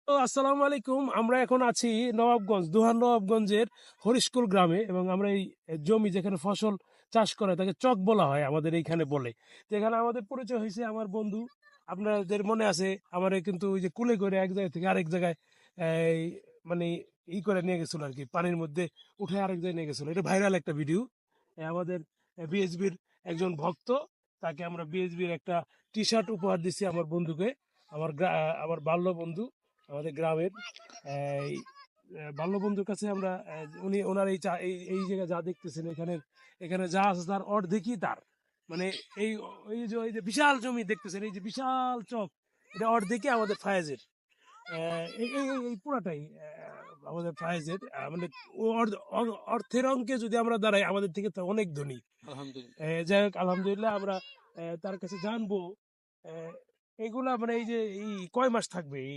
তো আসসালামু আলাইকুম। আমরা এখন আছি নবাবগঞ্জ, দোহার নবাবগঞ্জের হরিশকুল গ্রামে, এবং আমরা এই জমি যেখানে ফসল চাষ করে তাকে চক বলা হয় আমাদের এইখানে বলে। তো এখানে আমাদের পরিচয় হয়েছে আমার বন্ধু, আপনাদের মনে আছে আমার কিন্তু ওই যে কুলে করে এক জায়গা থেকে আরেক জায়গায় এই মানে করে নিয়ে গেছিল আর কি, পানির মধ্যে উঠে আরেক জায়গায় নিয়ে গেছিল। এটা ভাইরাল একটা ভিডিও। আমাদের বিএসবির একজন ভক্ত, তাকে আমরা বিএসবির একটা টি শার্ট উপহার দিচ্ছি আমার বন্ধুকে, আমার বাল্য বন্ধু, আমাদের গ্রামের এই বাল্য বন্ধুর কাছে আমরা উনি ওনার এই জায়গায় যা দেখতেছেন, এখানে এখানে যা আছে তার অর্ধেকই তার, মানে এই এই যে বিশাল জমি দেখতেছেন, এই যে বিশাল চক, এটা অর্ধেকই আমাদের ফায়েজের। এই পুরাটাই আমাদের ফায়েজের। মানে অর্থের অঙ্কে যদি আমরা দাঁড়াই, আমাদের থেকে তো অনেক ধনী। আলহামদুলিল্লাহ। যাই হোক, আলহামদুলিল্লাহ আমরা তার কাছে জানবো এগুলা, মানে এই যে এই কয় মাস থাকবে এই